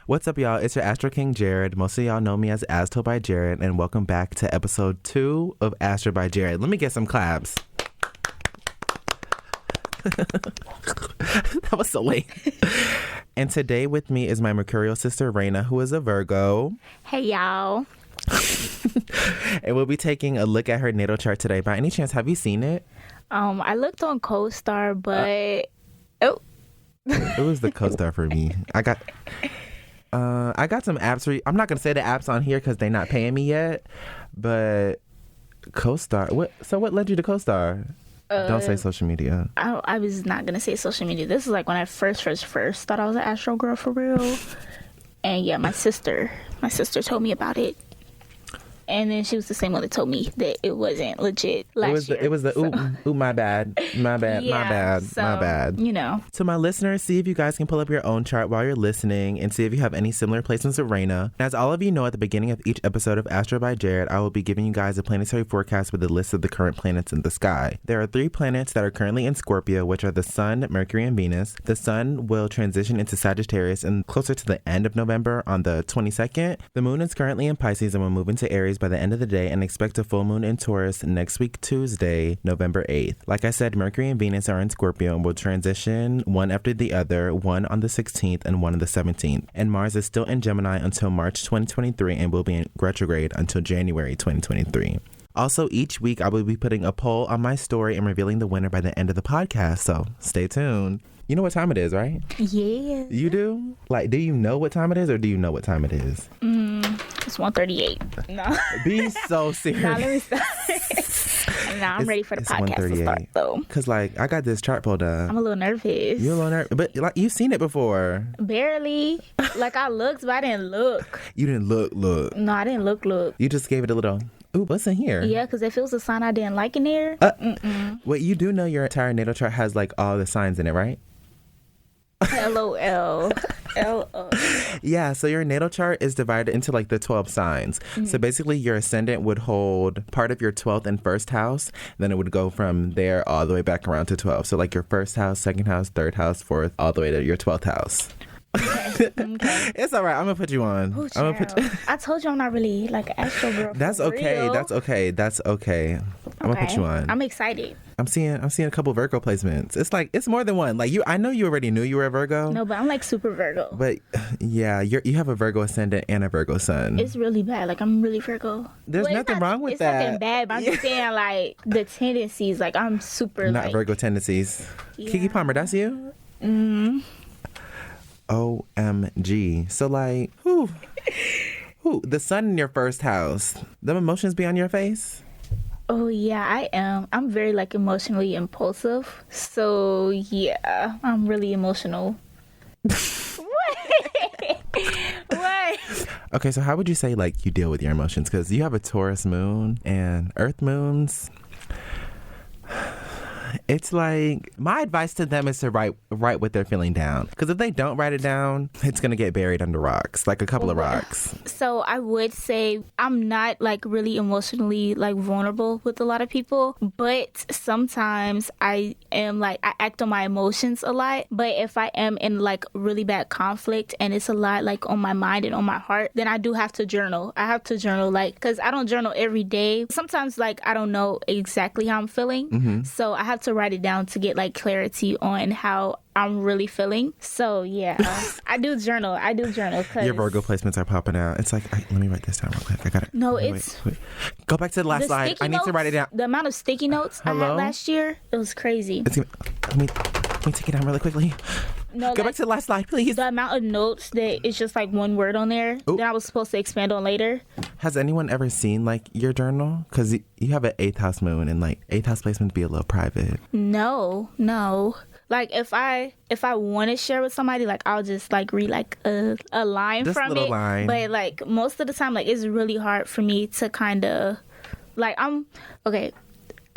What's up, y'all? It's your Astro King Jared. Most of y'all know me as Astro By Jared, and welcome back to episode 2 of Astro By Jared. Let me get some claps. That was so late. And today with me is my mercurial sister, Raina, who is a Virgo. Hey, y'all. And we'll be taking a look at her natal chart today. By any chance, have you seen it? I looked on CoStar, but it was the CoStar for me. I got some apps. I'm not gonna say the apps on here because they're not paying me yet. But CoStar. What led you to CoStar? Don't say social media. I was not gonna say social media. This is like when I first thought I was an Astro girl for real. And yeah, my sister told me about it. And then she was the same one that told me that it wasn't legit last year. It was the my bad. You know. To my listeners, see if you guys can pull up your own chart while you're listening and see if you have any similar placements with Raina. As all of you know, at the beginning of each episode of Astro by Jared, I will be giving you guys a planetary forecast with a list of the current planets in the sky. There are 3 planets that are currently in Scorpio, which are the Sun, Mercury, and Venus. The Sun will transition into Sagittarius and closer to the end of November on the 22nd. The Moon is currently in Pisces and will move into Aries by the end of the day, and expect a full moon in Taurus next week, Tuesday, November 8th. Like I said, Mercury and Venus are in Scorpio and will transition one after the other, one on the 16th and one on the 17th. And Mars is still in Gemini until March 2023 and will be in retrograde until January 2023. Also, each week I will be putting a poll on my story and revealing the winner by the end of the podcast, so stay tuned. You know what time it is, right? Yeah. You do? Like, do you know what time it is, or do you know what time it is? It's 1:38. No. Be so serious. Nah, let me stop. I'm ready for the podcast to start, though. Because, like, I got this chart pulled up. I'm a little nervous. You're a little nervous. But, like, you've seen it before. Barely. Like, I looked, but I didn't look. You didn't look. No, I didn't look. You just gave it a little, ooh, what's in here? Yeah, because if it was a sign I didn't like in there. Wait, you do know your entire natal chart has, like, all the signs in it, right? LOL. Yeah, so your natal chart is divided into like the 12 signs. So basically your ascendant would hold part of your 12th and first house. Then it would go from there all the way back around to 12. So like your first house, second house, third house, fourth, all the way to your 12th house. Okay. It's all right. I'm gonna put you on. Ooh, I told you I'm not really like an Astro girl. That's okay. Real. That's okay. I'm gonna put you on. I'm excited. I'm seeing a couple Virgo placements. It's like it's more than one. Like I know you already knew you were a Virgo. No, but I'm like super Virgo. But yeah, you have a Virgo ascendant and a Virgo sun. It's really bad. Like I'm really Virgo. There's nothing wrong with that. It's nothing bad. But I'm just saying like the tendencies. Like I'm super. Not Virgo tendencies. Yeah. Kiki Palmer, that's you. OMG. So like, who? The sun in your first house. The emotions be on your face? Oh yeah, I am. I'm very like emotionally impulsive. So yeah, I'm really emotional. What? Okay, so how would you say like you deal with your emotions? Because you have a Taurus moon and Earth moons. It's like my advice to them is to write what they're feeling down, because if they don't write it down, it's gonna get buried under rocks, like a couple of rocks. So I would say I'm not like really emotionally like vulnerable with a lot of people, but sometimes I am like I act on my emotions a lot. But if I am in like really bad conflict and it's a lot like on my mind and on my heart, then I do have to journal. I have to journal like because I don't journal every day. Sometimes like I don't know exactly how I'm feeling, so I have to write it down to get like clarity on how I'm really feeling. So yeah, I do journal. Cause your Virgo placements are popping out. It's like, let me write this down real quick. I got it. No, wait. Go back to the last slide. I need to write it down. The amount of sticky notes I had last year, it was crazy. Let me take it down really quickly. No, Go back to the last slide, please. The amount of notes that it's just like one word on there that I was supposed to expand on later. Has anyone ever seen like your journal? Because you have an 8th house moon, and like 8th house placements be a little private. No. Like if I want to share with somebody, like I'll just like read like a line just from a little it. Line. But like most of the time, like it's really hard for me to kind of like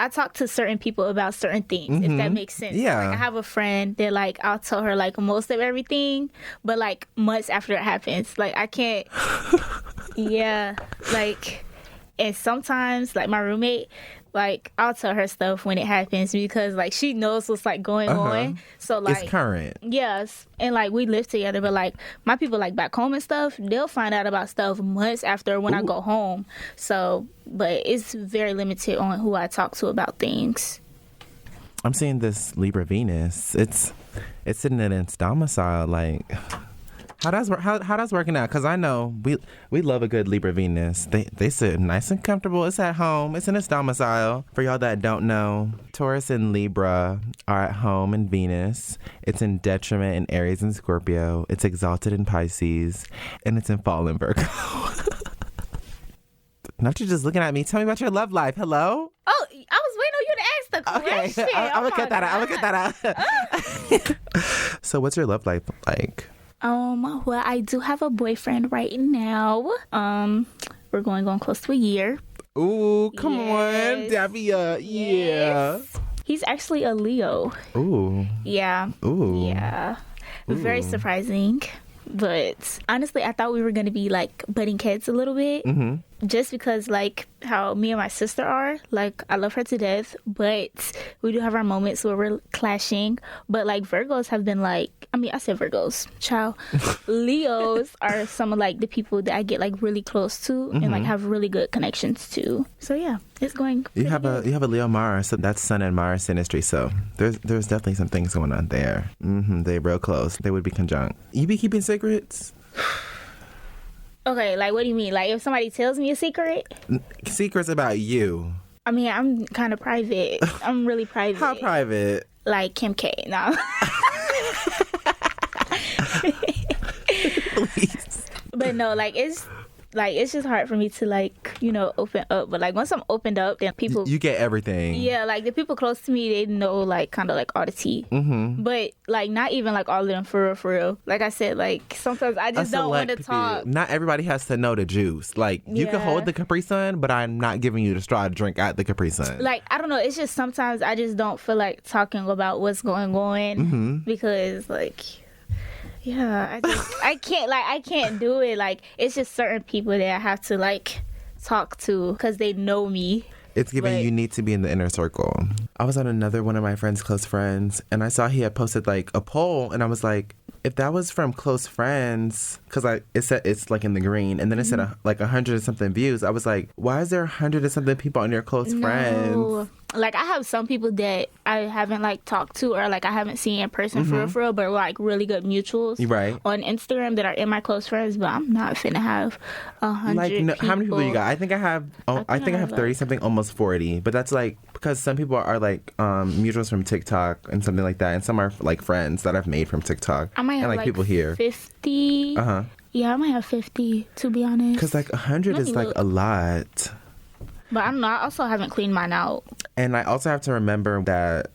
I talk to certain people about certain things, if that makes sense. Yeah. Like, I have a friend that, like, I'll tell her, like, most of everything, but, like, months after it happens. Like, I can't, yeah, like, And sometimes, like, my roommate, like, I'll tell her stuff when it happens because, like, she knows what's, like, going on. So, like... It's current. Yes. And, like, we live together, but, like, my people, like, back home and stuff, they'll find out about stuff months after when I go home. So, but it's very limited on who I talk to about things. I'm seeing this Libra Venus. It's sitting in its domicile, like... How that's working out? Because I know we love a good Libra Venus. They sit nice and comfortable. It's at home. It's in its domicile. For y'all that don't know, Taurus and Libra are at home in Venus. It's in detriment in Aries and Scorpio. It's exalted in Pisces. And it's in fall in Virgo. Not you just looking at me. Tell me about your love life. Hello? Oh, I was waiting on you to ask the question. Okay, I'm going to cut that out. So what's your love life like? Well, I do have a boyfriend right now. We're going on close to a year. Ooh, come on, Davia. Yeah. He's actually a Leo. Ooh. Yeah. Ooh. Yeah. Ooh. Very surprising. But honestly, I thought we were going to be like butting heads a little bit. Mm-hmm. Just because like how me and my sister are. Like, I love her to death. But we do have our moments where we're clashing. But like Virgos have been like, I said Virgos, child. Leos are some of like the people that I get like really close to and like have really good connections to. So yeah, it's going. You have a Leo Mars, so that's Sun and Mars synastry. So there's definitely some things going on there. They're real close. They would be conjunct. You be keeping secrets? Okay, like what do you mean? Like if somebody tells me a secret? Secrets about you. I mean, I'm kind of private. I'm really private. How private? Like Kim K. No. Please. But no, like it's just hard for me to like, you know, open up. But like once I'm opened up, then people you get everything. Yeah, like the people close to me, they know like kind of like all the tea. But like not even like all of them for real. Like I said, like sometimes I just don't want to talk. Not everybody has to know the juice. Like you can hold the Capri Sun, but I'm not giving you the straw to drink at the Capri Sun. Like I don't know. It's just sometimes I just don't feel like talking about what's going on because like. Yeah, I can't do it. Like, it's just certain people that I have to, like, talk to because they know me. It's giving you need to be in the inner circle. I was on another one of my friend's close friends, and I saw he had posted, like, a poll, and I was like, if that was from close friends, because it said it's, like, in the green, and then it said, like, 100 and something views. I was like, why is there 100 and something people on your close friends? Like, I have some people that I haven't, like, talked to or, like, I haven't seen in person for real, but, like, really good mutuals on Instagram that are in my close friends, but I'm not finna have 100 people. How many people you got? I think I have 30-something, almost 40, but that's, like, because some people are, like, mutuals from TikTok and something like that, and some are, like, friends that I've made from TikTok. I might have, like people here. 50. Yeah, I might have 50, to be honest. Because, like, 100 is, like, a lot. But I don't know. I also haven't cleaned mine out. And I also have to remember that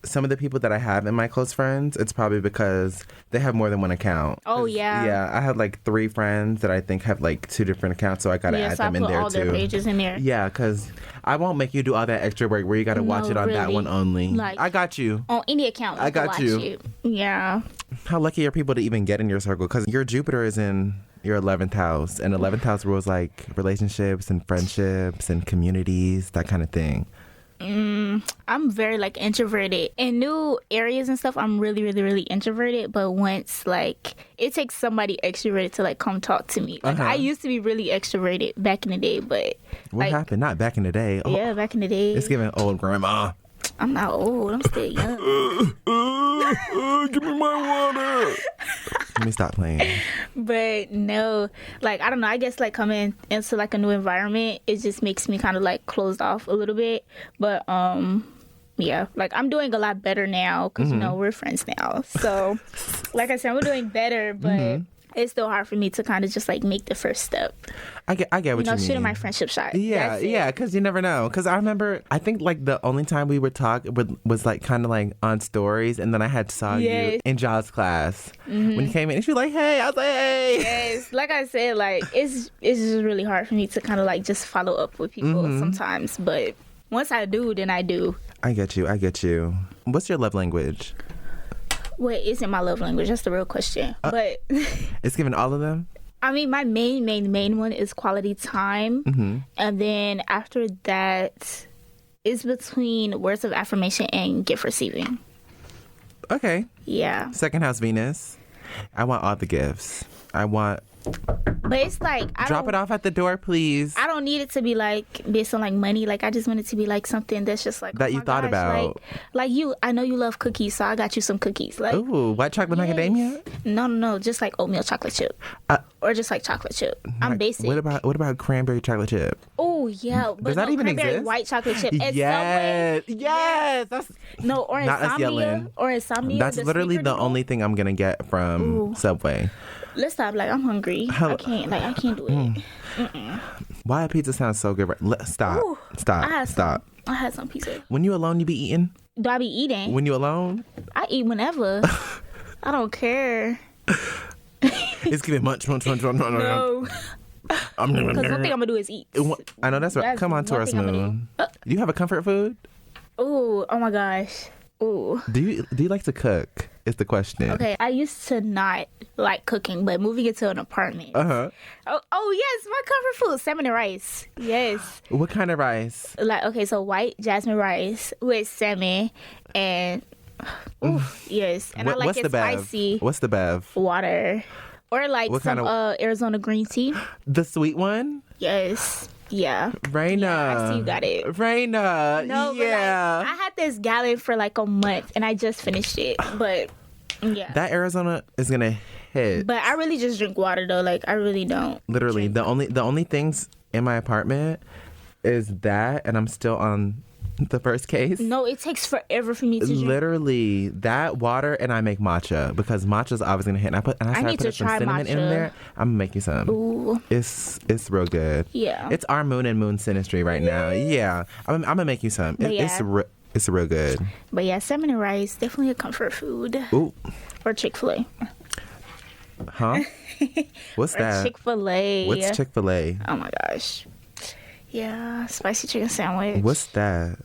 some of the people that I have in my close friends, it's probably because they have more than one account. Oh, yeah. Yeah, I have like 3 friends that I think have like 2 different accounts, so I got to add them in there too. Yeah, so I put all their pages in there. Yeah, because I won't make you do all that extra work where you got to watch it on that one only. Like, I got you. On any account, I got you. It. Yeah. How lucky are people to even get in your circle? Because your Jupiter is in your 11th house, and 11th house rules like relationships and friendships and communities, that kind of thing. I'm very like introverted in new areas and stuff. I'm really, really, really introverted. But once like it takes somebody extroverted to like come talk to me. Like I used to be really extroverted back in the day, but what happened? Not back in the day. Oh, yeah, back in the day. It's giving old grandma. I'm not old. I'm still young. Give me my water. Let me stop playing. But no, like, I don't know. I guess, like, coming into, like, a new environment, it just makes me kind of, like, closed off a little bit. But, yeah, like, I'm doing a lot better now because, you know, we're friends now. So, like I said, we're doing better, but it's still hard for me to kind of just, like, make the first step. I get what you mean. Shooting my friendship shot. Yeah, because you never know. Because I remember, I think, like, the only time we would talk was, like, kind of, like, on stories. And then I had saw you in Jaws class when you came in. And she was like, hey. I was like, hey. Yes. Like I said, like, it's just really hard for me to kind of, like, just follow up with people sometimes. But once I do, then I do. I get you. What's your love language? What isn't my love language? That's the real question. But it's given all of them? I mean, my main one is quality time. Mm-hmm. And then after that, it's between words of affirmation and gift receiving. Okay. Yeah. Second house Venus. I want all the gifts. But it's like drop it off at the door, please. I don't need it to be like based on like money. Like I just want it to be like something that's just like that you thought about. Like you, I know you love cookies, so I got you some cookies. Like ooh, white chocolate macadamia? No, just like oatmeal chocolate chip, or just like chocolate chip. I'm basic. What about cranberry chocolate chip? Oh yeah, but does that even cranberry exist? White chocolate chip. At yes, Subway, yes. That's or not us insomnia, yelling. or insomnia. That's literally the only thing I'm gonna get from Subway. Let's stop. Like I'm hungry. I can't do it. Why pizza sounds so good? Stop. Ooh, Stop. I had some pizza. When you alone, you be eating? Do I be eating? When you alone? I eat whenever. I don't care. It's giving munch. No. Because one thing I'm gonna do is eat. I know that's right. That's Come on, Taurus Moon. Do you have a comfort food? Oh my gosh. Ooh. Do you like to cook? Is the question. Okay, I used to not like cooking, but moving into an apartment. Uh-huh. Oh yes, my comfort food, salmon and rice. Yes. What kind of rice? Like okay, so white jasmine rice with salmon and yes, and I like what's it the bev? spicy. What's the bev? Water, or like What some kind of- Arizona green tea. The sweet one? Yes. Yeah. Raina. Yeah, I see you got it. Raina. No, yeah. but like, I had this gallon for like a month and I just finished it. But yeah. That Arizona is gonna hit. But I really just drink water though. Like I really don't. Literally, the only things in my apartment is that, and I'm still on the first case. No, it takes forever for me to drink. Literally, that water, and I make matcha because matcha's always gonna hit. And I need to put some try cinnamon in matcha. there. I'm gonna make you some. Ooh. It's real good. Yeah. It's our moon and moon synastry right now. Yeah, I'm gonna make you some. But It's yeah. it's real good. But yeah, salmon and rice, definitely a comfort food. Ooh, Or Chick-fil-A. huh? What's Or that? Chick-fil-A. What's Chick-fil-A? Oh my gosh. Yeah, spicy chicken sandwich. What's that?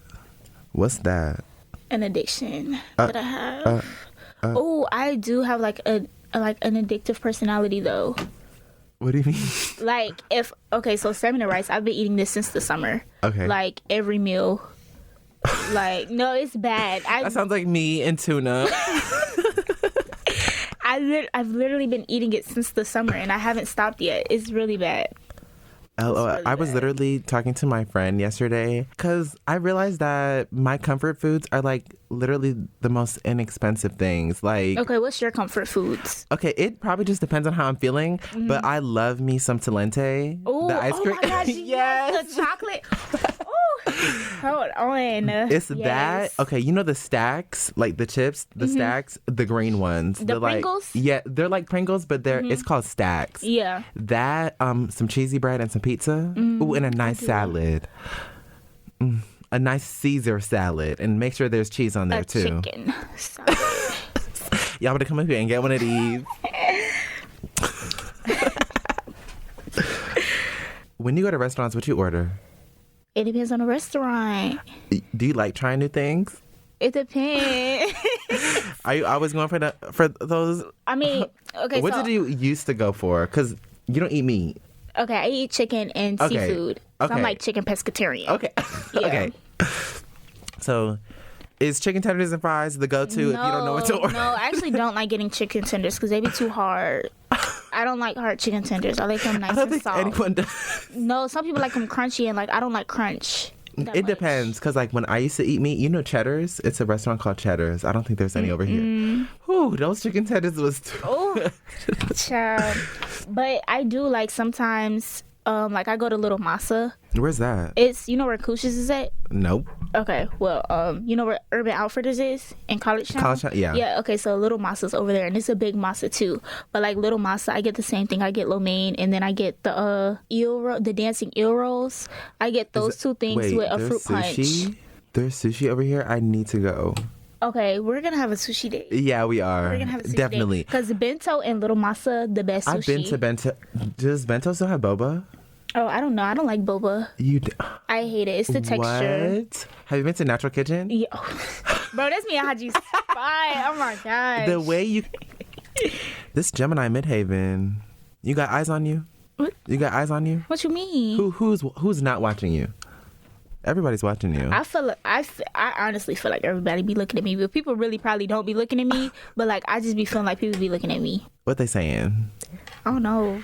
What's that? An addiction that I have. Oh, I do have like an addictive personality though. What do you mean? Like so salmon and rice, I've been eating this since the summer. Okay. Like every meal. Like no, it's bad. That sounds like me and tuna. I've literally been eating it since the summer and I haven't stopped yet. It's really bad. Really I was literally talking to my friend yesterday because I realized that my comfort foods are like literally the most inexpensive things. Like, Okay, what's your comfort foods? okay, it probably just depends on how I'm feeling, but I love me some Talente. Ooh, the ice cream. Oh my gosh, yes. the chocolate. Ooh, hold on. It's Yes. that. Okay, you know the stacks, like the chips, the stacks, the green ones. The They're Pringles? Like, yeah, they're like Pringles, but it's called stacks. Yeah. That, some cheesy bread and some pizza. Ooh, and a nice salad. A nice Caesar salad. And make sure there's cheese on there, too. Chicken salad. Y'all better come up here and get one of these. When you go to restaurants, what you order? It depends on the restaurant. Do you like trying new things? It depends. Are you always going for those? I mean, okay, What did you used to go for? Because you don't eat meat. Okay, I eat chicken and Okay. seafood. So I'm Okay. like chicken pescatarian. Okay. Yeah. Okay. So, is chicken tenders and fries the go-to if you don't know what to order? No, I actually don't like getting chicken tenders because they be too hard. I don't like hard chicken tenders. I like them nice I don't and think soft. anyone does. No, some people like them crunchy and like I don't like crunch. that It much. depends, because like when I used to eat meat, you know Cheddar's? It's a restaurant called Cheddar's. I don't think there's any over here. Whew, those chicken tenders was too... Oh, child. But I do like sometimes, like I go to Little Masa. Where's that? It's, you know where Couches is at? Nope. Okay, well, you know where Urban Outfitters is in College Town? College Town, yeah. Yeah, okay, so Little Masa's over there, and it's a big masa too. But like Little Masa, I get the same thing. I get lo mein, and then I get the the dancing eel rolls. I get those two things with a there's fruit sushi? punch. There's sushi over here? I need to go. Okay, we're gonna have a sushi day. Yeah, we are. We're gonna have a sushi Definitely. Because Bento and Little Masa, the best sushi. I've been to Bento. Does Bento still have boba? Oh, I don't know. I don't like boba. I hate it. It's the texture. What? Have you been to Natural Kitchen? Yeah. Bro, that's me at Haji's Spy. Oh my gosh. The way you... This Gemini Midhaven. You got eyes on you? What? You got eyes on you? What you mean? Who's not watching you? Everybody's watching you. I honestly feel like everybody be looking at me, but people really probably don't be looking at me. But like, I just be feeling like people be looking at me. What they saying? I don't know.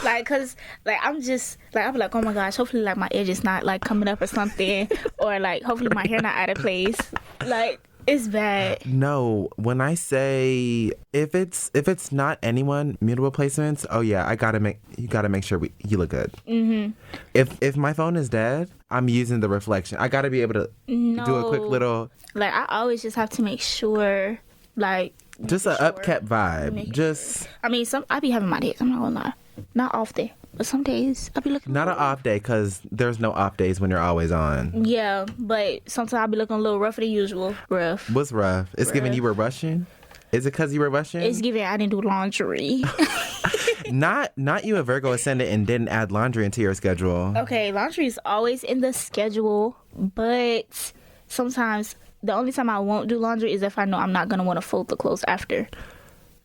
Like, cause like I'm just like I'm like, oh my gosh, hopefully like my edge is not like coming up or something, or like hopefully my hair not out of place. Like, it's bad. No, when I say if it's not anyone, mutable placements. Oh yeah, you gotta make sure you look good. Mm-hmm. If my phone is dead, I'm using the reflection. I gotta be able to do a quick little. Like, I always just have to make sure, like. Just an upkept vibe. I mean, I be having my days. I'm not gonna lie. Not off day, but some days I be looking. Not an off day, because there's no off days when you're always on. Yeah, but sometimes I be looking a little rougher than usual. Rough. What's rough? It's giving you were rushing. Is it because you were rushing? It's giving I didn't do laundry. Not you, a Virgo ascendant, and didn't add laundry into your schedule. Okay, laundry is always in the schedule, but sometimes the only time I won't do laundry is if I know I'm not gonna want to fold the clothes after.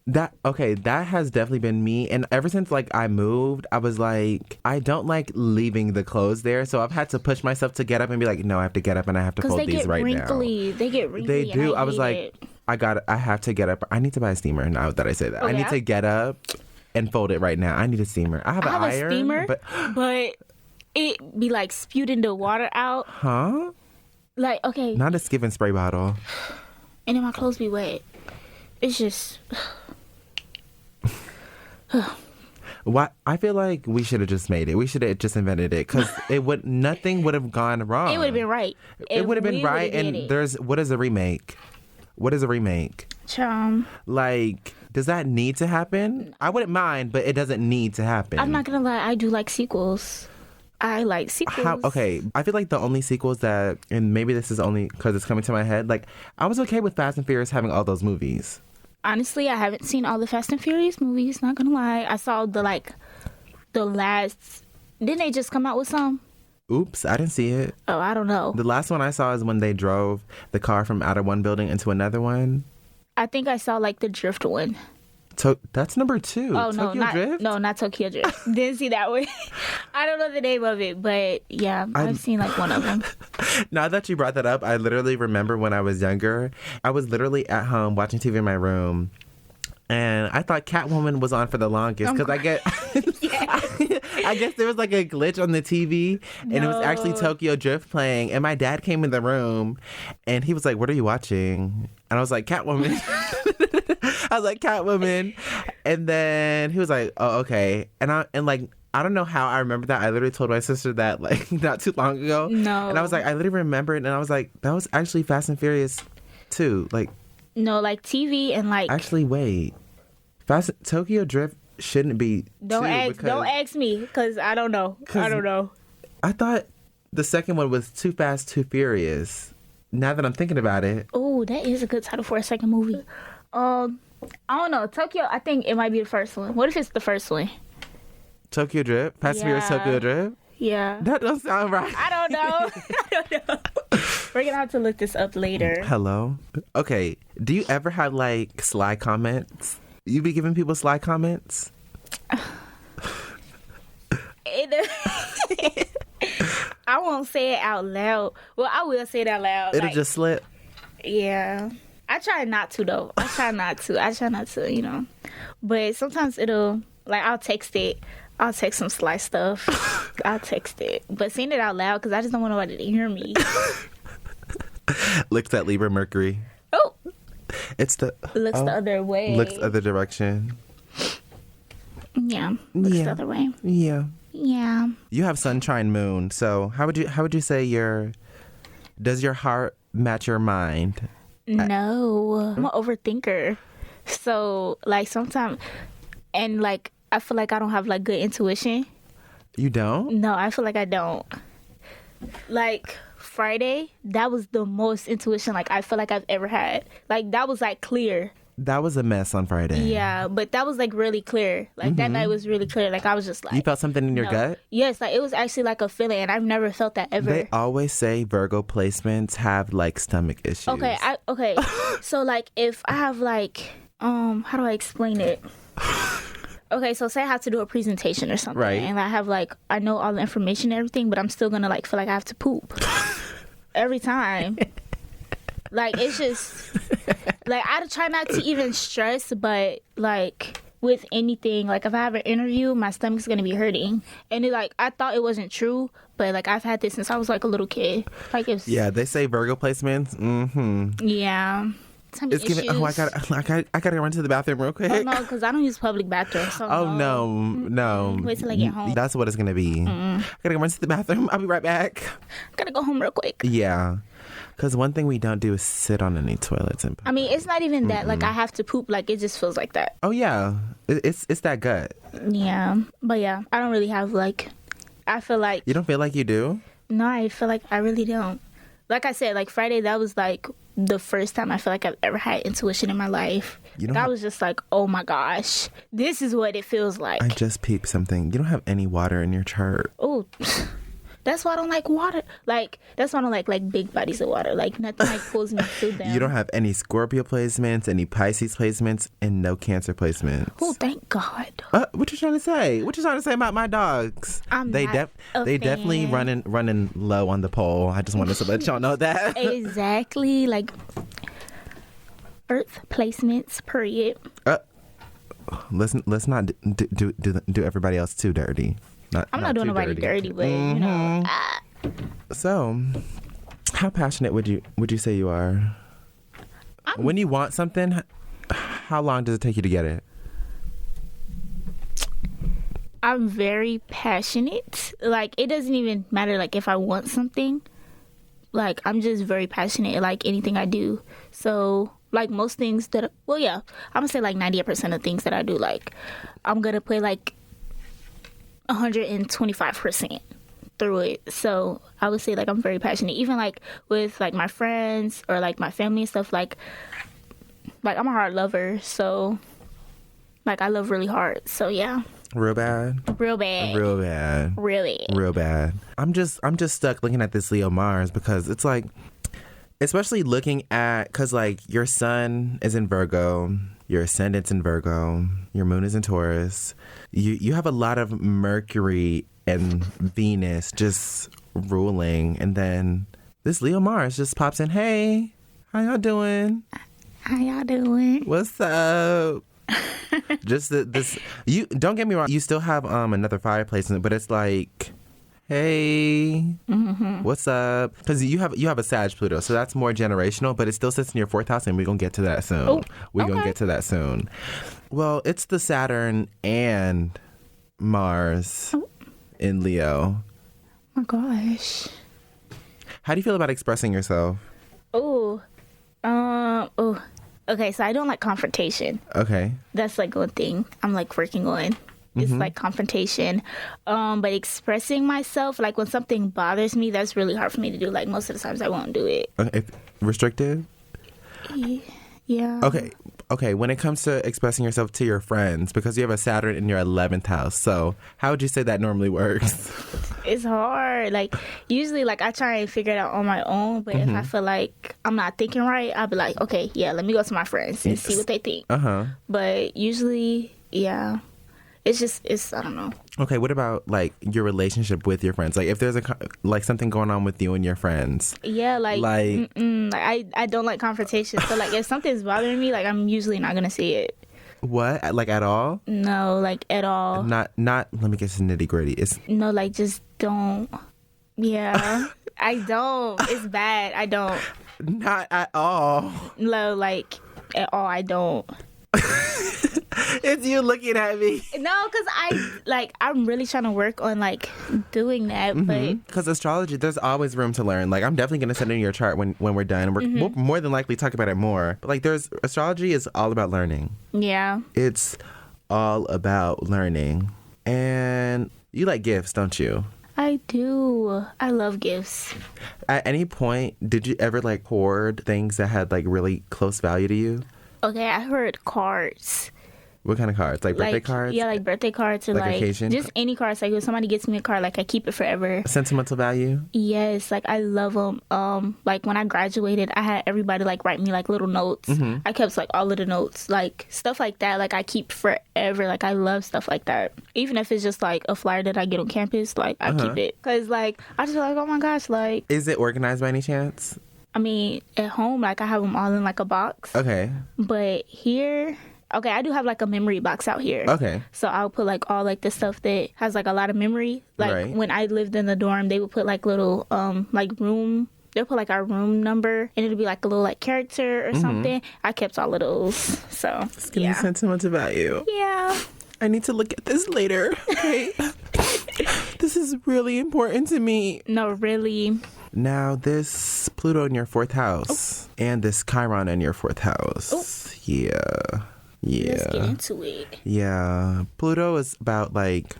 That has definitely been me. And ever since like I moved, I was like, I don't like leaving the clothes there. So I've had to push myself to get up and be like, no, I have to get up and I have to fold these right now. They get wrinkly. They do. I was like, I have to get up. I need to buy a steamer now that I say that. Okay, I need to get up and fold it right now. I need a steamer. I have an iron. A steamer, but it be like spewing the water out. Huh? Like, okay. Not a Skip and spray bottle. And then my clothes be wet. It's just. What? I feel like we should have just made it. We should have just invented it, because nothing would have gone wrong. It would have been right. It would have been right. And what is a remake? What is a remake? Like, does that need to happen? I wouldn't mind, but it doesn't need to happen. I'm not gonna lie. I do like sequels. I like sequels. Okay, I feel like the only sequels that, and maybe this is only because it's coming to my head, like, I was okay with Fast and Furious having all those movies. Honestly, I haven't seen all the Fast and Furious movies, not gonna lie. I saw the last... Didn't they just come out with some? Oops, I didn't see it. Oh, I don't know. The last one I saw is when they drove the car from out of one building into another one. I think I saw, like, the drift one. That's number 2. Oh, Tokyo Drift? No, not Tokyo Drift. Didn't see that one. I don't know the name of it, but yeah, I've seen like one of them. Now that you brought that up, I literally remember when I was younger, I was literally at home watching TV in my room, and I thought Catwoman was on for the longest, because I guess there was like a glitch on the TV, and it was actually Tokyo Drift playing, and my dad came in the room, and he was like, "What are you watching?" And I was like, "Catwoman." I was like, "Catwoman," and then he was like, "Oh, okay." And I don't know how I remember that. I literally told my sister that like not too long ago. No. And I was like, I literally remember it, and I was like, that was actually Fast and Furious 2. Like, no, like TV and like. Actually, wait, Tokyo Drift shouldn't be. Don't ask me, because I don't know. I thought the second one was Too Fast, Too Furious. Now that I'm thinking about it. Oh, that is a good title for a second movie. I don't know. Tokyo, I think it might be the first one. What if it's the first one? Tokyo Drift? Fast and Furious Tokyo Drift? Yeah. That don't sound right. I don't know. We're going to have to look this up later. Hello? Okay. Do you ever have like sly comments? You be giving people sly comments? I won't say it out loud. Well, I will say it out loud. It'll just slip. Yeah. I try not to, though. I try not to, you know. But sometimes it'll, like, I'll text it. I'll text some sly stuff. I'll text it. But saying it out loud, because I just don't want nobody to hear me. Looks at Libra Mercury. Oh. It's the... Looks the other way. Looks the other direction. Yeah. Looks the other way. Yeah. Yeah. You have sunshine moon, so how would you say does your heart match your mind? No. I'm an overthinker. So, like, sometimes, and, like, I feel like I don't have, like, good intuition. You don't? No, I feel like I don't. Like, Friday, that was the most intuition, like, I feel like I've ever had. Like, that was, like, clear. That was a mess on Friday. Yeah, but that was, like, really clear. Like, that night was really clear. Like, I was just like... You felt something in your gut? Yes, like, it was actually, like, a feeling, and I've never felt that ever. They always say Virgo placements have, like, stomach issues. Okay, So, like, if I have, like... how do I explain it? okay, so say I have to do a presentation or something, Right. and I have like I know all the information and everything, but I'm still gonna like feel like I have to poop every time. Like it's just like I try not to even stress, but like with anything, like if I have an interview, my stomach's gonna be hurting, and it like I thought it wasn't true, but like I've had this since I was like a little kid. Like it's They say Virgo placements. Mm-hmm. yeah. It's giving. Oh, I gotta run to the bathroom real quick. Oh no, because I don't use public bathrooms. So Oh no. Wait till I get home. That's what it's gonna be. I gotta run to the bathroom. I'll be right back. Gotta go home real quick. Yeah, because one thing we don't do is sit on any toilets. I mean, it's not even that. Like I have to poop. Like it just feels like that. Oh yeah, it's that gut. Yeah, but yeah, I don't really have like. I feel like You don't feel like you do? no. I feel like I really don't. Like I said, like Friday, that was like the first time I feel like I've ever had intuition in my life. You don't I have- was just like, oh my gosh, this is what it feels like. I just peeped something. You don't have any water in your chart. Oh, that's why I don't like water. Like that's why I don't like big bodies of water. Like nothing like pulls me through them. You don't have any Scorpio placements, any Pisces placements, and no Cancer placements. Oh, thank God. What you trying to say? What you trying to say about my dogs? They definitely running low on the pole. I just wanted to let y'all know that. Exactly, like Earth placements. Period. Let's not do everybody else too dirty. I'm not doing too nobody dirty, but you know. So, how passionate would you say you are? When you want something, how long does it take you to get it? I'm very passionate. Like it doesn't even matter like if I want something. Like I'm just very passionate like anything I do. So like most things that I'm gonna say like 90% of things that I do, like I'm gonna put like 125% through it. So I would say like I'm very passionate, even like with like my friends or like my family and stuff. Like I'm a hard lover, so like I love really hard. So yeah. Real bad. I'm just stuck looking at this Leo Mars because it's like, especially looking at, because like your sun is in Virgo, your ascendant's in Virgo, your moon is in Taurus. You have a lot of Mercury and Venus just ruling, and then this Leo Mars just pops in. Hey, how y'all doing? What's up? Just this. You don't get me wrong. You still have another fire placement, but it's like, hey, what's up? Because you have a Sag Pluto, so that's more generational, but it still sits in your 4th house, and we're gonna get to that soon. Gonna get to that soon. Well, it's the Saturn and Mars in Leo. Oh my gosh. How do you feel about expressing yourself? Okay, so I don't like confrontation. Okay. That's like one thing I'm like working on. It's like confrontation. But expressing myself, like when something bothers me, that's really hard for me to do. Like most of the times I won't do it. Restricted? Yeah. Okay, when it comes to expressing yourself to your friends, because you have a Saturn in your 11th house, so how would you say that normally works? It's hard. Like usually like I try and figure it out on my own, but if I feel like I'm not thinking right, I'll be like, okay, yeah, let me go to my friends and see what they think. But usually, yeah. It's I don't know. Okay, what about like your relationship with your friends? Like if there's like something going on with you and your friends. Yeah, like I don't like confrontation. So like if something's bothering me, like I'm usually not gonna say it. What? Like at all? No, like at all. Not. Let me get to nitty gritty. No, like just don't. Yeah, I don't. It's bad. I don't. Not at all. No, like at all. I don't. It's you looking at me. No, because I'm really trying to work on like doing that, but because astrology, there's always room to learn. Like I'm definitely gonna send in your chart when we're done. We'll more than likely talk about it more. But like astrology is all about learning. Yeah, it's all about learning. And you like gifts, don't you? I do. I love gifts. At any point, did you ever like hoard things that had like really close value to you? Okay, I heard cards. What kind of cards? Like birthday like, cards? Yeah, like birthday cards or Like like occasion? just any cards. Like if somebody gets me a card, like I keep it forever. Sentimental value? Yes, like I love them. Like when I graduated, I had everybody like write me like little notes. I kept like all of the notes, like stuff like that. Like I keep forever. Like I love stuff like that. Even if it's just like a flyer that I get on campus, like I keep it because like I just like, oh my gosh, like. Is it organized by any chance? I mean, at home, like I have them all in like a box. Okay. But here. Okay, I do have like a memory box out here. Okay. So I'll put like all like the stuff that has like a lot of memory. Like when I lived in the dorm, they would put like little like room. They'll put like our room number and it'll be like a little like character or something. I kept all of those. So It's giving me sentimental value. Yeah. I need to look at this later. Okay. This is really important to me. No, really. Now, this Pluto in your 4th house and this Chiron in your 4th house. Yeah. Let's get into it. Yeah. Pluto is about like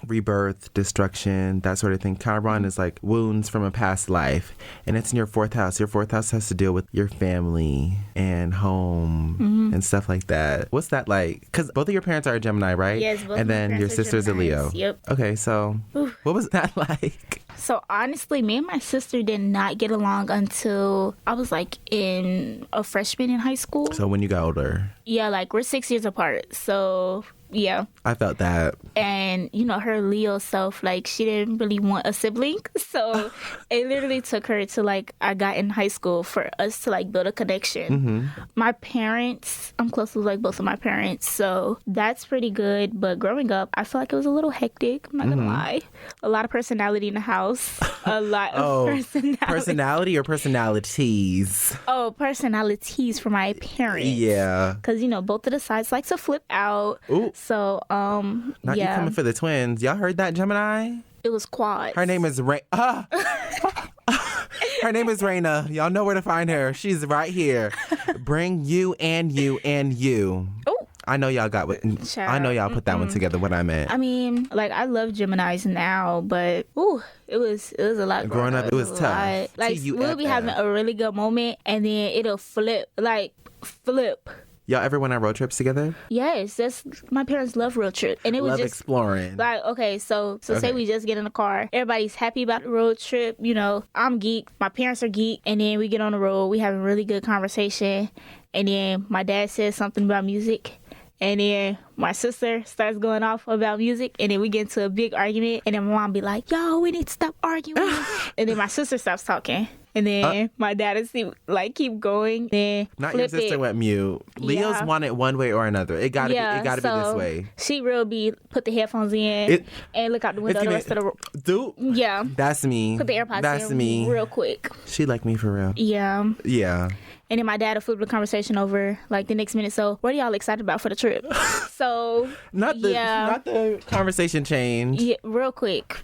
rebirth, destruction, that sort of thing. Chiron is like wounds from a past life. And it's in your 4th house. Your 4th house has to deal with your family and home and stuff like that. What's that like? Because both of your parents are a Gemini, right? Yes, both and of my then your parents are sister's a Leo. Geminis. Yep. Okay, so what was that like? So honestly, me and my sister did not get along until I was like a freshman in high school. So when you got older? Yeah, like we're 6 years apart. So yeah. I felt that. And, you know, her Leo self, like, she didn't really want a sibling. So it literally took her to, like, I got in high school for us to, like, build a connection. My parents, I'm close with, like, both of my parents. So that's pretty good. But growing up, I feel like it was a little hectic. I'm not going to lie. A lot of personality in the house. A lot of personality. Personality or personalities? Oh, personalities for my parents. Yeah. Because, you know, both of the sides like to flip out. Ooh. So, Not you coming for the twins. Y'all heard that, Gemini? It was quads. Her name is Her name is Raina. Y'all know where to find her. She's right here. Bring you and you and you. Oh. I know y'all got what. I know y'all put that one together. What I meant. I mean, like I love Geminis now, but it was a lot. Growing up, it was tough. Lot. Like we'll be having a really good moment, and then it'll flip. Y'all ever went on road trips together? Yes, that's my parents love road trip, and it was love just exploring. like so say we just get in the car, everybody's happy about the road trip. You know, I'm geek, my parents are geek, and then we get on the road, we have a really good conversation, and then my dad says something about music. And then my sister starts going off about music, and then we get into a big argument, and then my mom be like, yo, we need to stop arguing. And then my sister stops talking. And then my dad is keep going. Then not your sister went mute. Leos want it one way or another. It gotta be this way. She will be put the headphones in and look out the window the rest of the dude. Yeah. That's me. Put the AirPods That's in me. real quick. She like me for real. Yeah. Yeah. And then my dad will flip the conversation over like the next minute. So what are y'all excited about for the trip? So not the conversation change. Yeah, real quick.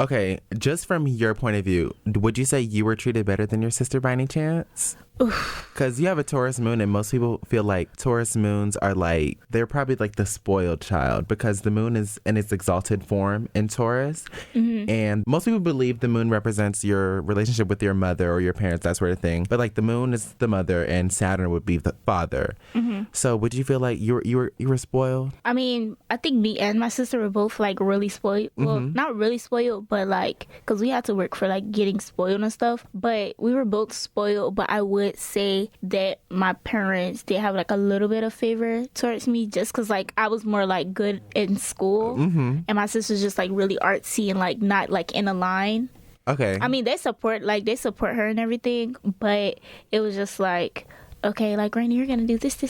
Okay, just from your point of view, would you say you were treated better than your sister by any chance? Because you have a Taurus moon, and most people feel like Taurus moons are like, they're probably like the spoiled child because the moon is in its exalted form in Taurus. And most people believe the moon represents your relationship with your mother or your parents, that sort of thing. But like the moon is the mother and Saturn would be the father. So would you feel like you were spoiled? I mean, I think me and my sister were both like really spoiled. Well, not really spoiled, but like, because we had to work for like getting spoiled and stuff. But we were both spoiled, but I would say that my parents did have like a little bit of favor towards me just because like I was more like good in school and my sister's just like really artsy and like not like in a line. Okay. I mean, they support her and everything, but it was just like, okay, like, Raina, you're gonna do this.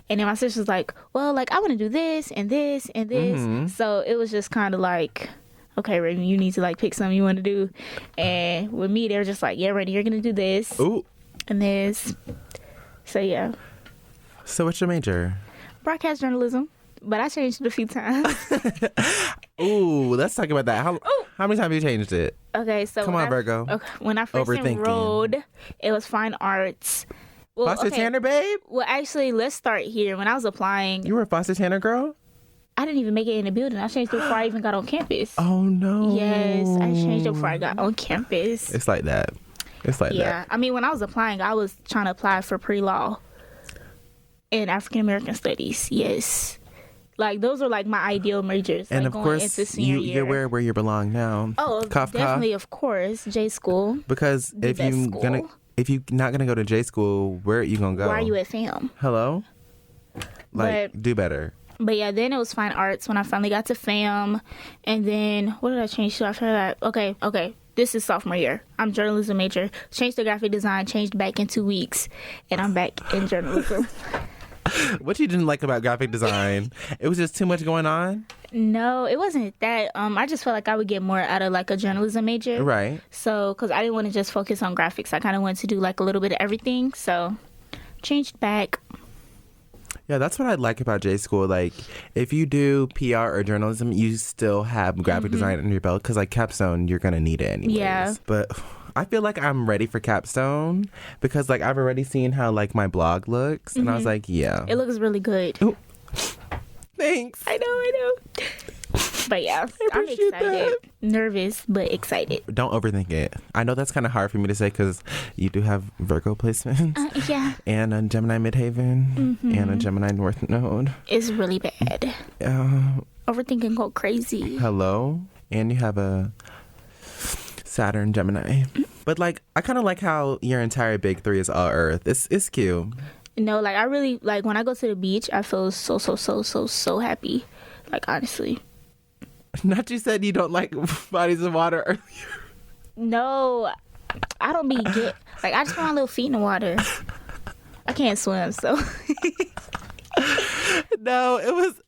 And then my sister's like, well, like, I want to do this and this and this. So it was just kind of like, okay, Raina, you need to like pick something you want to do. And with me, they were just like, yeah, Raina, you're gonna do this. Ooh. And this. So yeah. So what's your major? Broadcast journalism. But I changed it a few times. Ooh, let's talk about that. How many times have you changed it? Okay, so come on, Virgo. Okay, when I first enrolled, it was fine arts. Well, Foster Tanner, babe? Well, actually, let's start here. When I was applying, you were a Foster Tanner girl? I didn't even make it in the building. I changed it before I even got on campus. Oh no. Yes, I changed it before I got on campus. It's like that. It's like that. Yeah, I mean, when I was applying, I was trying to apply for pre-law. and African American Studies. Yes. Like, those are, like, my ideal majors. And, like, of course, you're where you belong now. Oh, definitely, of course. J school. Because if you're not going to go to J school, where are you going to go? Why are you at FAM? Hello? Like, do better. But, yeah, then it was fine arts when I finally got to FAM. And then, what did I change to after that? Okay. This is sophomore year. I'm journalism major. Changed to graphic design. Changed back in 2 weeks. And I'm back in journalism. What you didn't like about graphic design? It was just too much going on? No, it wasn't that. I just felt like I would get more out of like a journalism major. Right. So, because I didn't want to just focus on graphics. I kind of wanted to do like a little bit of everything. So, changed back. Yeah, that's what I like about J school. Like, if you do PR or journalism, you still have graphic design under your belt. Because like capstone, you're going to need it anyways. Yeah. But I feel like I'm ready for capstone because like I've already seen how like my blog looks and I was like, yeah. It looks really good. Ooh. Thanks. I know. But yeah, I'm excited. That. Nervous, but excited. Don't overthink it. I know that's kind of hard for me to say because you do have Virgo placements. Yeah. And a Gemini Midhaven and a Gemini North Node. It's really bad. Overthinking go crazy. Hello? And you have a Saturn, Gemini. But like, I kind of like how your entire big three is all Earth. It's cute. No, like I really like when I go to the beach, I feel so happy. Like honestly. Not you said you don't like bodies of water earlier. No, I don't like I just put my little feet in the water. I can't swim, so. No,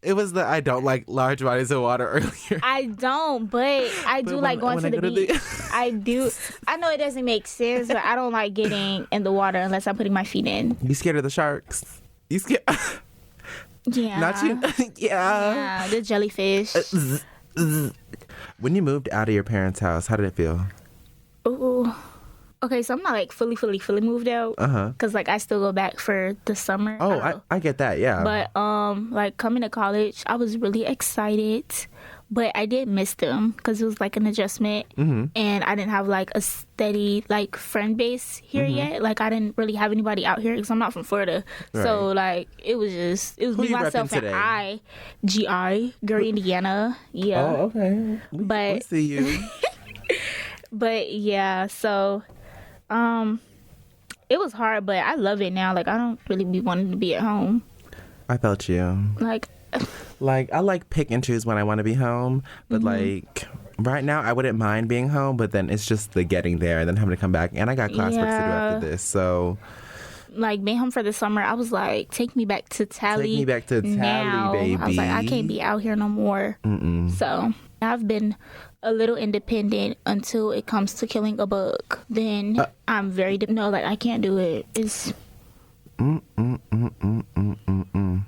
it was that I don't like large bodies of water earlier. I don't, but I do like going to the beach. I do. I know it doesn't make sense, but I don't like getting in the water unless I'm putting my feet in. You scared of the sharks? You scared? Yeah. Not you? Yeah, the jellyfish. When you moved out of your parents' house, how did it feel? Ooh. Okay, so I'm not like fully moved out. Cause like I still go back for the summer. Oh, I get that, yeah. But like coming to college, I was really excited, but I did miss them because it was like an adjustment, and I didn't have like a steady like friend base here yet. Like I didn't really have anybody out here because I'm not from Florida. Right. So like it was me, myself, and GI, Gary, Indiana. Yeah. Oh, okay. We see you. But yeah, so. It was hard, but I love it now. Like, I don't really be wanting to be at home. I felt you. Like, I like pick and choose when I want to be home, but like right now I wouldn't mind being home, but then it's just the getting there and then having to come back, and I got classwork to do after this, so. Like, being home for the summer, I was like, take me back to Tally. Take me back to Tally, baby. I was like, I can't be out here no more. So, I've been a little independent until it comes to killing a bug. Then I'm very I can't do it. It's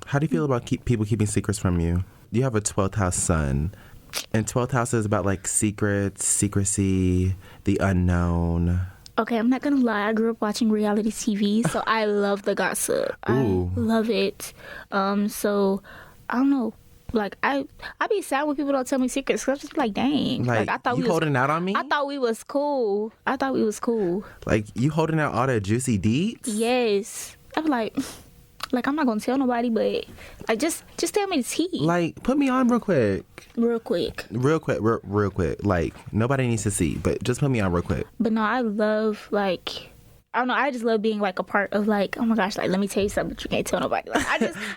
How do you feel about people keeping secrets from you? You have a 12th house sun, and 12th house is about like secrets, secrecy, the unknown. Okay, I'm not gonna lie. I grew up watching reality TV, so I love the gossip. Ooh. I love it. So I don't know. Like I be sad when people don't tell me secrets. Cause I'm just like, dang. Like I thought you holding out on me. I thought we was cool. Like you holding out all the juicy deets. Yes. I'm like I'm not gonna tell nobody, but like just tell me the tea. Like put me on real quick. Real quick. Like nobody needs to see, but just put me on real quick. But no, I love like. I don't know. I just love being like a part of like, oh my gosh, like let me tell you something, but you can't tell nobody. Like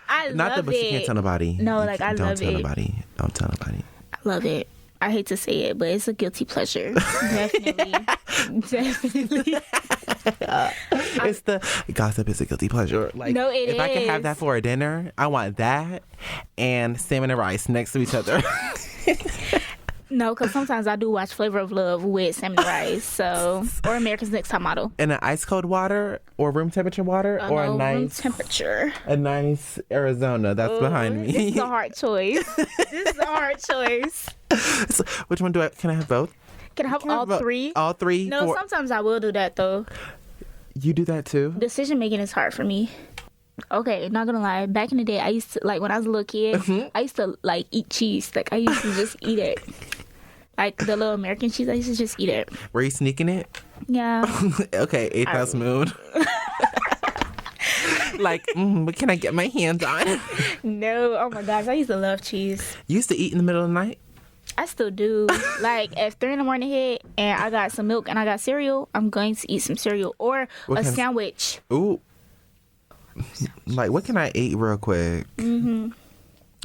I Not love that, but it. you can't tell nobody. No, like I love it. Don't tell nobody. I love it. I hate to say it, but it's a guilty pleasure. Definitely. It's the gossip is a guilty pleasure. Like, no, if I can have that for a dinner, I want that and salmon and rice next to each other. No, because sometimes I do watch Flavor of Love with salmon and rice, or America's Next Top Model. In an ice cold water or room temperature water, or no, a nice room temperature, a nice Arizona that's behind me. This is a hard choice. So, which one can I have both? Can I have all three? All three? No, sometimes I will do that though. You do that too? Decision making is hard for me. Okay, not gonna lie. Back in the day, I used to, like, when I was a little kid, I used to, like, eat cheese. Like, I used to just eat it. Like, the little American cheese, I used to just eat it. Were you sneaking it? Yeah. Okay, 8th house moon. Like, what can I get my hands on? No, oh my gosh, I used to love cheese. You used to eat in the middle of the night? I still do. Like, if 3 a.m. hit and I got some milk and I got cereal, I'm going to eat some cereal or a sandwich. Ooh. Like, what can I eat real quick?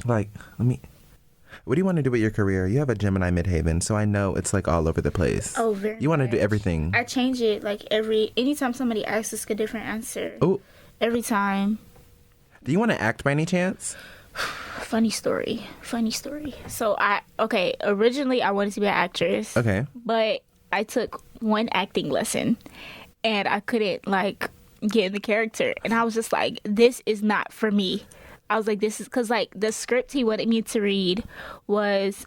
Like, what do you want to do with your career? You have a Gemini midhaven, so I know it's like all over the place. Oh, very You want to do everything. I change it like anytime somebody asks us a different answer. Ooh. Every time. Do you want to act by any chance? Funny story. So originally I wanted to be an actress. Okay. But I took one acting lesson and I couldn't like get in the character. And I was just like, this is not for me. I was like, this is because like the script he wanted me to read was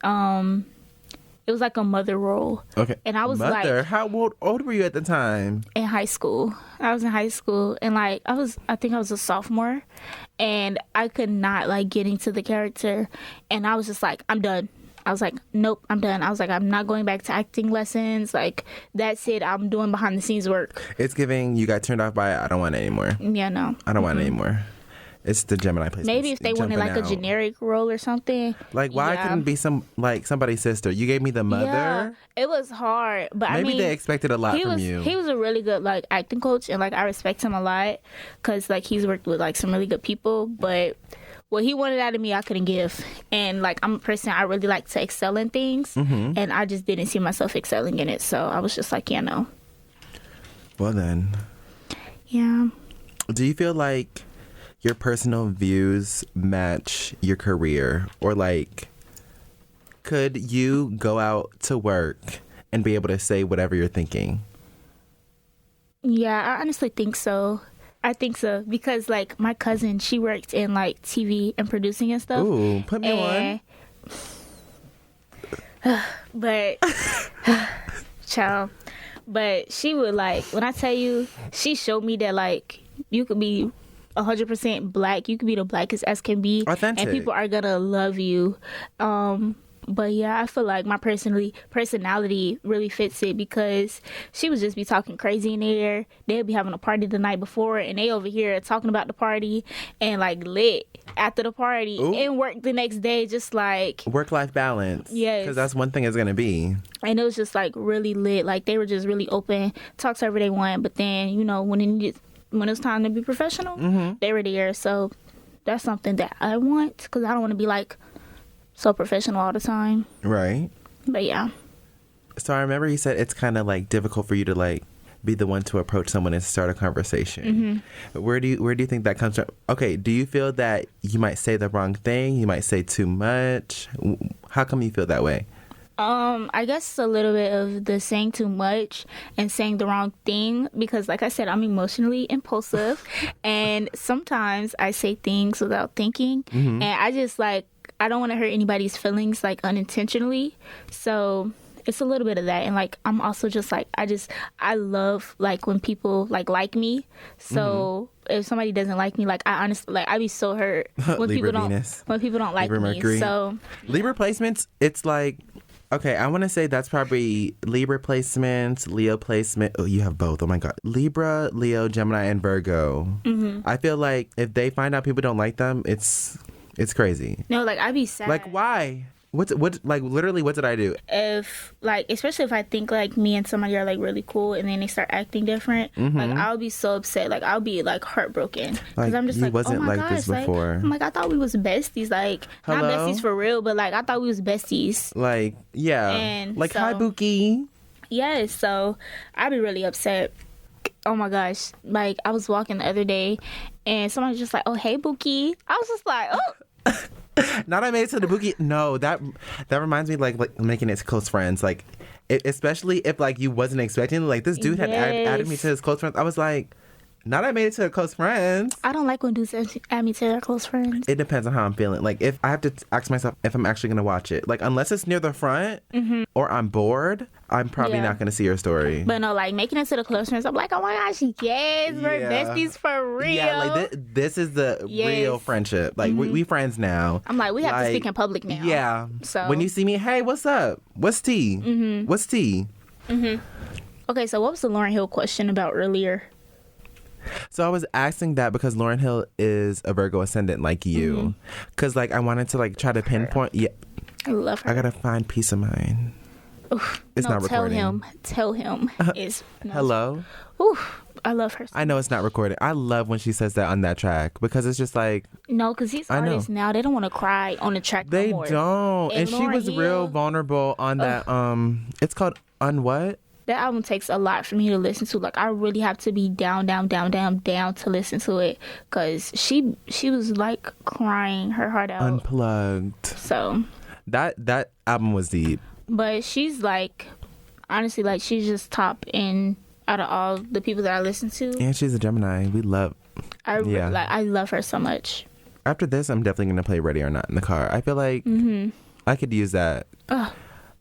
it was like a mother role. Okay. And I was mother? like, how old were you at the time? In high school. I was in high school and like I think I was a sophomore and I could not like get into the character and I was just like, I'm done. I was like, nope, I'm done. I was like, I'm not going back to acting lessons. Like, that's it. I'm doing behind the scenes work. It's giving you got turned off by it. I don't want it anymore. Yeah, no. I don't want it anymore. It's the Gemini placement. Maybe if they wanted like a generic role or something. Like, why I couldn't be somebody's sister? You gave me the mother. Yeah, it was hard, but maybe they expected a lot from you. He was a really good like acting coach, and like I respect him a lot because like he's worked with like some really good people. But what he wanted out of me, I couldn't give. And like I'm a person I really like to excel in things, and I just didn't see myself excelling in it. So I was just like, yeah, no. Well then. Yeah. Do you feel like your personal views match your career? Or like, could you go out to work and be able to say whatever you're thinking? Yeah, I honestly think so. I think so because like my cousin, she worked in like TV and producing and stuff. Ooh, put me on. But child, but she would like when I tell you, she showed me that like you could be 100% black. You could be the blackest as can be, authentic, and people are gonna love you. But yeah, I feel like my personality really fits it because she would just be talking crazy in there. They'll be having a party the night before and they over here talking about the party and like lit after the party. Ooh. And work the next day just like... Work-life balance. Yes. Because that's one thing it's going to be. And it was just like really lit. Like they were just really open, talk to whoever they want. But then, you know, when it was time to be professional, they were there. So that's something that I want because I don't want to be like... so professional all the time. Right. But yeah. So I remember you said it's kind of like difficult for you to like be the one to approach someone and start a conversation. Where do you think that comes from? Okay, do you feel that you might say the wrong thing? You might say too much? How come you feel that way? I guess a little bit of the saying too much and saying the wrong thing because like I said, I'm emotionally impulsive and sometimes I say things without thinking and I just like I don't want to hurt anybody's feelings like unintentionally. So it's a little bit of that. And like, I'm also just like, I love like when people like me. So if somebody doesn't like me, like I honestly, like I be so hurt when people don't like Libra me. Mercury. So Libra placements, it's like, okay, I want to say that's probably Libra placements, Leo placement. Oh, you have both. Oh my God. Libra, Leo, Gemini, and Virgo. I feel like if they find out people don't like them, it's crazy. No, like I be sad. Like why? What like literally what did I do? If like especially if I think like me and somebody are like really cool and then they start acting different, like I'll be so upset. Like I'll be like heartbroken because like, I'm just like, wasn't oh my like gosh, this before. Like, I'm like I thought we was besties. Like not besties for real, but like I thought we was besties. Like yeah, and like so, hi Buki. Yes, so I'd be really upset. Oh my gosh, like I was walking the other day and somebody was just like, oh hey Buki. I was just like, oh. Not I made it to the Buki. No, that reminds me like making it to close friends. Like, especially if like you wasn't expecting. Like this dude had added me to his close friends. I was like, not I made it to the close friends. I don't like when dudes add me to their close friends. It depends on how I'm feeling. Like if I have to ask myself if I'm actually gonna watch it. Like unless it's near the front or I'm bored, I'm probably not gonna see your story. But no, like making it to the close friends, I'm like, oh my gosh, yes, we're besties for real. Yeah, like this is the real friendship. Like we friends now. I'm like, we have to speak in public now. Yeah. So when you see me, hey, what's up? What's tea? What's tea? Okay, so what was the Lauryn Hill question about earlier? So I was asking that because Lauryn Hill is a Virgo ascendant like you. Because, like, I wanted to, like, try to pinpoint. Yeah. I love her. I got to find peace of mind. Oof. It's not recording. Tell him. Is Hello? Oof. I love her. I know it's not recording. I love when she says that on that track because it's just like... No, because these artists now, they don't want to cry on the track They no more. don't. And she was real vulnerable on that. It's called On What? That album takes a lot for me to listen to. Like, I really have to be down to listen to it because she was like crying her heart out. Unplugged. So that album was deep. But she's like, honestly, like, she's just top in out of all the people that I listen to. And she's a Gemini. I love her so much. After this, I'm definitely gonna play Ready or Not in the car. I feel like I could use that.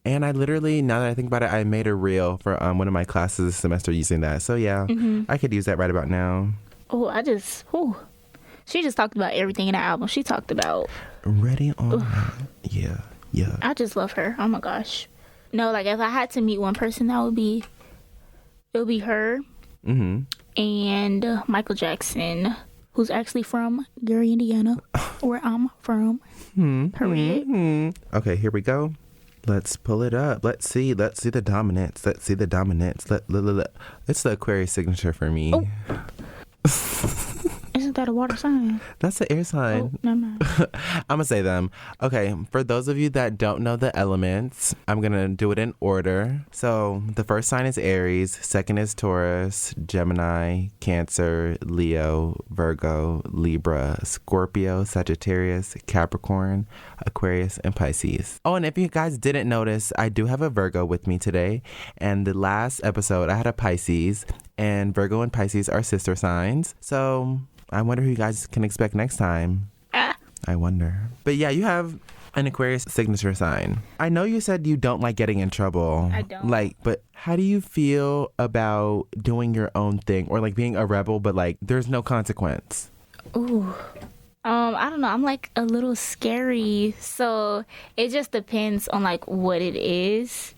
And I literally, now that I think about it, I made a reel for one of my classes this semester using that. So yeah, I could use that right about now. She just talked about everything in the album. She talked about Ready or Not. Yeah. I just love her. Oh my gosh. No, like, if I had to meet one person, it would be her and Michael Jackson, who's actually from Gary, Indiana, where I'm from. Period. Okay, here we go. Let's pull it up. Let's see the dominance. It's the Aquarius signature for me. Oh. Isn't that a water sign? That's the air sign. Oh, never mind. I'm going to say them. Okay, for those of you that don't know the elements, I'm going to do it in order. So the first sign is Aries, second is Taurus, Gemini, Cancer, Leo, Virgo, Libra, Scorpio, Sagittarius, Capricorn, Aquarius, and Pisces. Oh, and if you guys didn't notice, I do have a Virgo with me today. And the last episode, I had a Pisces, and Virgo and Pisces are sister signs. So I wonder who you guys can expect next time. I wonder. But yeah, you have an Aquarius signature sign. I know you said you don't like getting in trouble. I don't. But how do you feel about doing your own thing or like being a rebel, but like there's no consequence? Ooh. I don't know. I'm like a little scary. So it just depends on like what it is.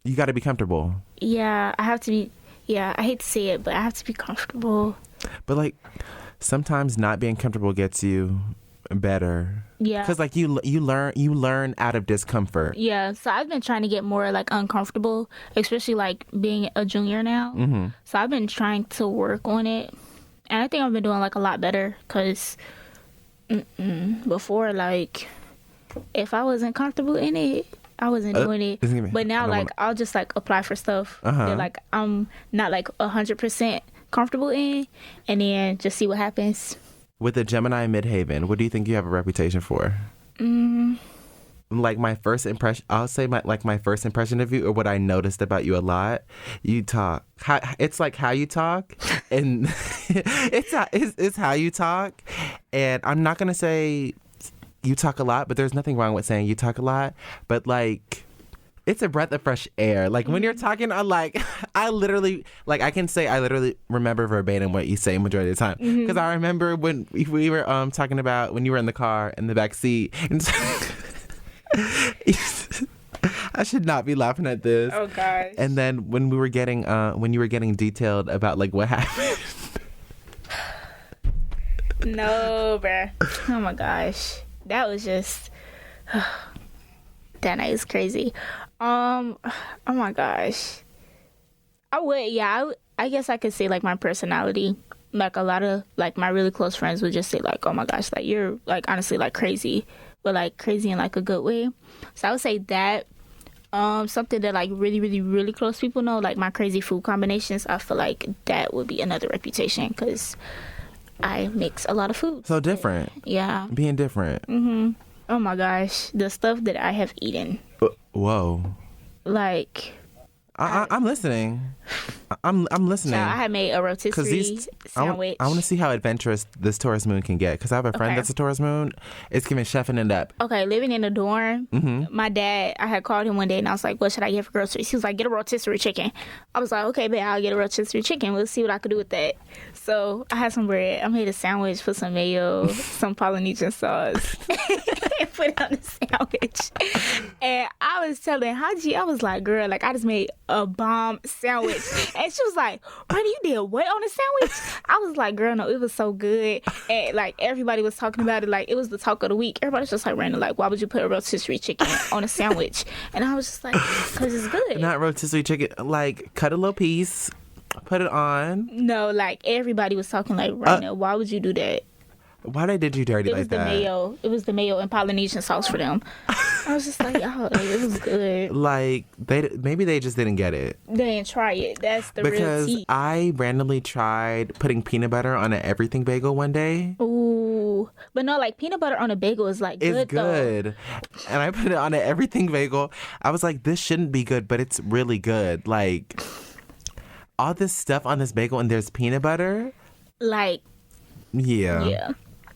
You got to be comfortable. Yeah, I have to be. Yeah, I hate to say it, but I have to be comfortable. But like sometimes not being comfortable gets you better. Yeah. Because like you learn out of discomfort. Yeah. So I've been trying to get more like uncomfortable, especially like being a junior now. So I've been trying to work on it. And I think I've been doing like a lot better because before, like, if I wasn't comfortable in it, I wasn't doing it. But now, like, I'll just like apply for stuff that like I'm not like 100% comfortable in, and then just see what happens. With a Gemini Midhaven, what do you think you have a reputation for? Like my first impression, I'll say my first impression of you, or what I noticed about you a lot. You talk. It's like how you talk, and it's how you talk. And I'm not gonna say you talk a lot, but there's nothing wrong with saying you talk a lot. But like, it's a breath of fresh air. Like when you're talking, I literally remember verbatim what you say majority of the time. Because I remember when we were talking about when you were in the car in the back seat. And I should not be laughing at this. Oh gosh. And then when you were getting detailed about like what happened. No, bruh. Oh my gosh. That was just that night is crazy. Oh my gosh. I guess I could say like my personality. Like a lot of like my really close friends would just say like, oh my gosh, like you're like honestly like crazy, but like crazy in like a good way. So I would say that. Something that like really, really, really close people know, like my crazy food combinations. I feel like that would be another reputation because I mix a lot of food. So different. Yeah. Being different. Oh my gosh, the stuff that I have eaten. Whoa. Like. I'm listening. I'm listening. So I had made a rotisserie sandwich. I want to see how adventurous this Taurus moon can get because I have a friend that's a Taurus moon. It's giving chefing it up. Okay, living in a dorm, my dad, I had called him one day and I was like, what should I get for groceries? He was like, get a rotisserie chicken. I was like, okay, babe, I'll get a rotisserie chicken. We'll see what I could do with that. So I had some bread. I made a sandwich, put some mayo, some Polynesian sauce. and put it on the sandwich. And I was telling Haji, I was like, girl, like I just made a bomb sandwich. And she was like, Raina, you did what on the sandwich? I was like, girl, no, it was so good. And like everybody was talking about it, like it was the talk of the week. Everybody's just like, Raina, like why would you put a rotisserie chicken on a sandwich? And I was just like, because it's good. Not rotisserie chicken, like cut a little piece, put it on. No, like everybody was talking like, Raina, why would you do that? Why they did you dirty like that? It was the mayo and Polynesian sauce for them. I was just like, oh, like, it was good. Like maybe they just didn't get it. They didn't try it. That's the real because tea. I randomly tried putting peanut butter on an everything bagel one day. Ooh, but no, like peanut butter on a bagel is like good. It's good. Though. And I put it on an everything bagel. I was like, this shouldn't be good, but it's really good. Like all this stuff on this bagel and there's peanut butter. Like yeah.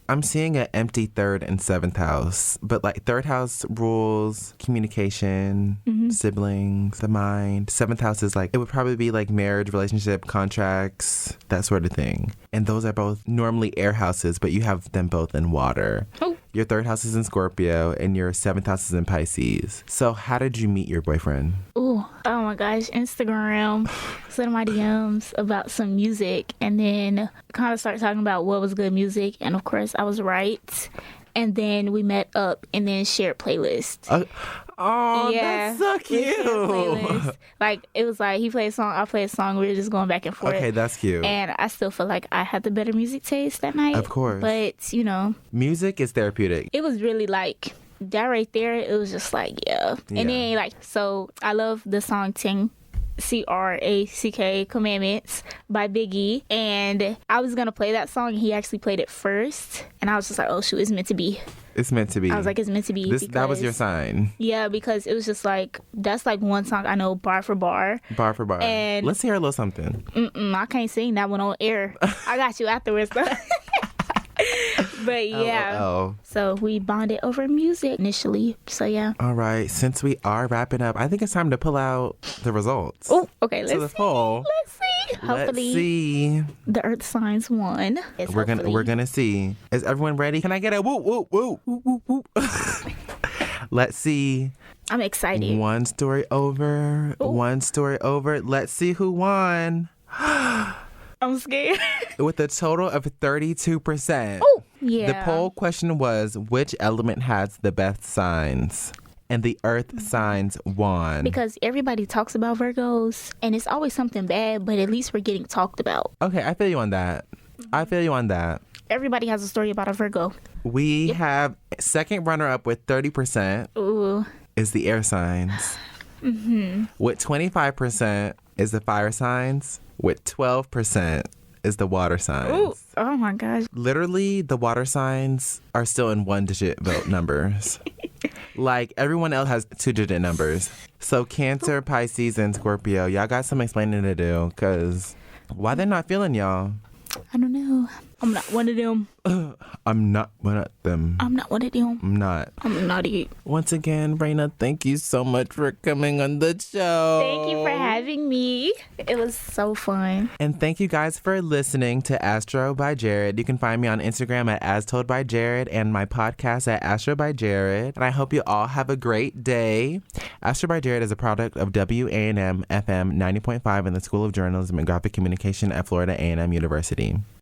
I'm seeing an empty third and seventh house, but like third house rules, communication, siblings, the mind. Seventh house is like, it would probably be like marriage, relationship, contracts, that sort of thing. And those are both normally air houses, but you have them both in water. Oh. Your third house is in Scorpio and your seventh house is in Pisces. So how did you meet your boyfriend? Oh my gosh, Instagram, sent my DMs about some music and then kind of started talking about what was good music. And of course, I was right. And then we met up and then shared playlists. That's so cute. Like, it was like he played a song, I played a song. We were just going back and forth. Okay, that's cute. And I still feel like I had the better music taste that night. Of course. But, you know. Music is therapeutic. It was really like, that right there, it was just like, yeah. And then, like, so I love the song Ting. CRACK Commandments by Biggie, and I was gonna play that song and he actually played it first and I was just like, oh shoot, it's meant to be. It's meant to be. I was like, it's meant to be. That was your sign. Yeah, because it was just like, that's like one song I know bar for bar. Bar for bar. And let's hear a little something. I can't sing that one on air. I got you afterwards though. But yeah, so we bonded over music initially. So yeah. All right, since we are wrapping up, I think it's time to pull out the results. Oh, okay. Let's see. Poll. Let's see. Hopefully, let's see. The Earth signs won. We're gonna see. Is everyone ready? Can I get a woo woo woo woo woo woo? Let's see. I'm excited. One story over. Ooh. One story over. Let's see who won. I'm scared. With a total of 32%. Oh, yeah. The poll question was, which element has the best signs? And the Earth signs won. Because everybody talks about Virgos, and it's always something bad, but at least we're getting talked about. Okay, I feel you on that. Everybody has a story about a Virgo. We have second runner-up with 30%. Ooh. Is the air signs. With 25% is the fire signs. With 12% is the water signs. Ooh. Oh my gosh. Literally, the water signs are still in one-digit vote numbers. Like, everyone else has two-digit numbers. So Cancer, Pisces, and Scorpio, y'all got some explaining to do, because why they not feeling y'all? I don't know. I'm not one of them. I'm not one of them. I'm not one of them. I'm not. I'm naughty. Once again, Raina, thank you so much for coming on the show. Thank you for having me. It was so fun. And thank you guys for listening to Astro by Jared. You can find me on Instagram at As Told by Jared and my podcast at Astro by Jared. And I hope you all have a great day. Astro by Jared is a product of WANM-FM 90.5 in the School of Journalism and Graphic Communication at Florida A&M University.